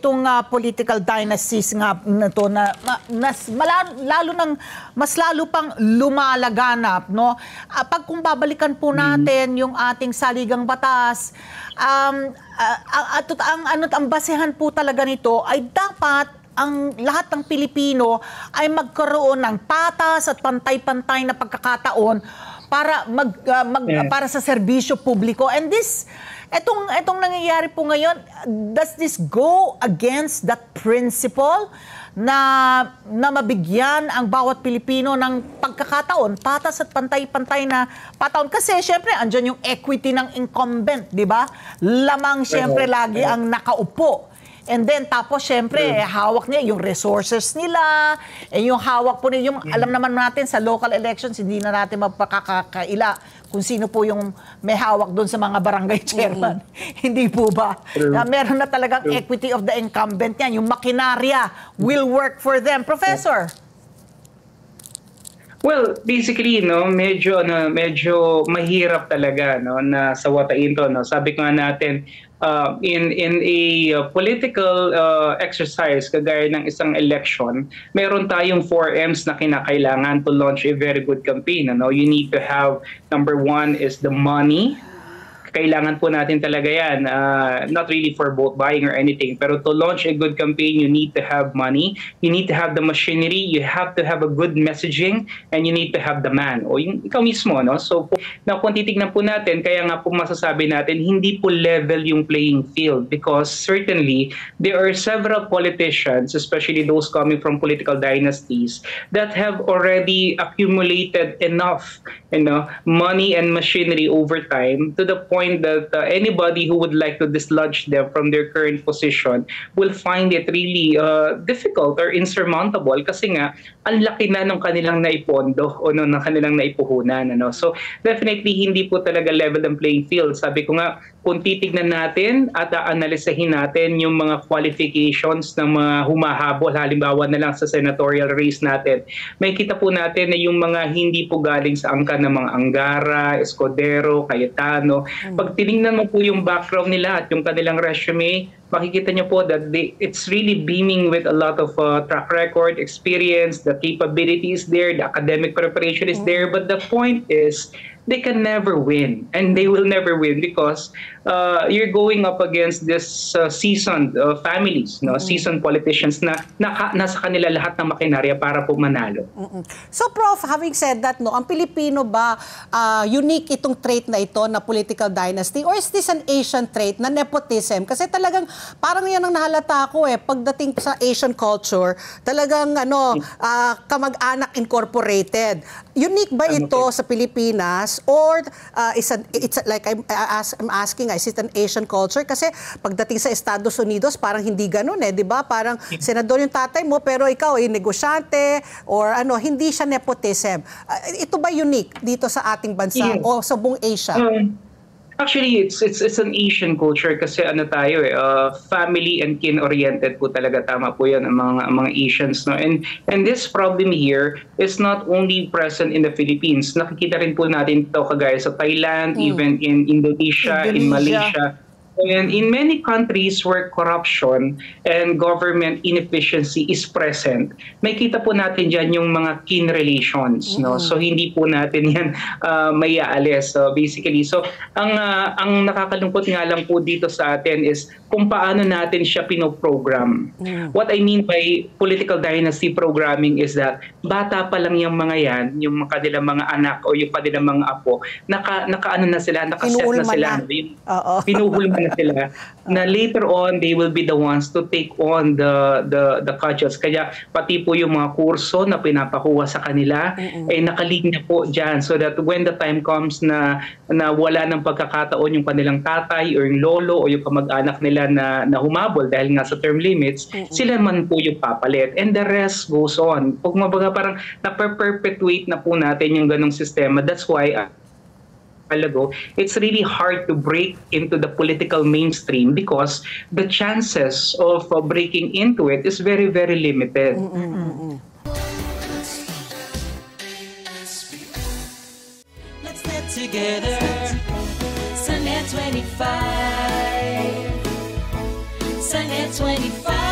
itong political dynasties nga na to na mas lalo pang lumalaganap, no? Kung babalikan po natin yung ating saligang batas, ang basehan po talaga nito ay dapat ang lahat ng Pilipino ay magkaroon ng patas at pantay-pantay na pagkakataon para para sa serbisyo publiko. And etong nangyayari po ngayon, does this go against that principle na mabigyan ang bawat Pilipino ng pagkakataon, patas at pantay-pantay na pataon? Kasi syempre andyan yung equity ng incumbent, di ba? Lamang syempre lagi ang nakaupo. And then, tapos, syempre, hawak niya yung resources nila, yung hawak po niya, yung alam naman natin sa local elections, hindi na natin mapakakaila kung sino po yung may hawak doon sa mga barangay chairman. Hindi po ba? Meron na talagang equity of the incumbent yan. Yung makinarya will work for them. Professor? Well, basically, no, medyo mahirap talaga, no, na sawatain to, no. Sabi ko nga natin, in a political exercise kagaya ng isang election, meron tayong 4 M's na kinakailangan to launch a very good campaign, ano. You need to have, number 1 is the money. Kailangan po natin talaga yan, not really for vote buying or anything, pero to launch a good campaign, you need to have money, you need to have the machinery, you have to have a good messaging, and you need to have the man, o yung ikaw mismo, no? So, kung titignan po natin, kaya nga po masasabi natin, hindi po level yung playing field, because certainly, there are several politicians, especially those coming from political dynasties, that have already accumulated enough, money and machinery over time, to the point that anybody who would like to dislodge them from their current position will find it really difficult or insurmountable, kasi nga ang laki na ng kanilang naipondo o ng kanilang naipuhunan, ano. So definitely hindi po talaga level ang playing field. Sabi ko nga, kung titignan natin at aanalisahin natin yung mga qualifications ng mga humahabol, halimbawa na lang sa senatorial race natin, may kita po natin na yung mga hindi po galing sa angkan ng mga Angara, Escudero, Cayetano. Pag tinignan mo po yung background nila at yung kanilang resume, makikita niyo po that it's really beaming with a lot of track record, experience, the capability is there, the academic preparation is there, but the point is, they can never win, and they will never win because you're going up against this seasoned families, no, seasoned politicians na nasa kanila lahat ng makinarya para po manalo. So, Prof, having said that, no, ang Pilipino ba unique itong trait na ito na political dynasty, or is this an Asian trait na nepotism? Kasi talagang parang yan ang nahalata ko pagdating sa Asian culture, talagang kamag-anak incorporated. Unique ba ito sa Pilipinas? Or it's like I'm asking, is it an Asian culture? Kasi pagdating sa Estados Unidos, parang hindi ganun di ba? Parang senador yung tatay mo, pero ikaw ay negosyante, or hindi siya nepotism. Ito ba unique dito sa ating bansa o sa buong Asia? Actually, it's an Asian culture kasi tayo family and kin-oriented po talaga, tama po yan ang mga Asians, no. And this problem here is not only present in the Philippines. Nakikita rin po natin ito kagaya sa Thailand, even in Indonesia, in Malaysia. And in many countries where corruption and government inefficiency is present, may kita po natin dyan yung mga kin relations, no? So hindi po natin yan may aalis, basically. So ang nakakalungkot nga lang po dito sa atin is kung paano natin siya pinoprogram. What I mean by political dynasty programming is that bata pa lang yung mga yan, yung kanilang mga anak o yung kanilang mga apo, nakaano na sila, nakaset na sila. Pinuhulman na sila, na later on they will be the ones to take on the cudgels. Kaya pati po yung mga kurso na pinapakuha sa kanila ay nakalinya po dyan, so that when the time comes na wala ng pagkakataon yung kanilang tatay or yung lolo o yung kamag-anak nila na humabol dahil nga sa term limits, sila man po yung papalit, and the rest goes on. Pag mabaga parang na-perpetuate na po natin yung ganong sistema. That's why it's really hard to break into the political mainstream because the chances of breaking into it is very, very limited. Let's get together, Sunday 25. Sa Net 25.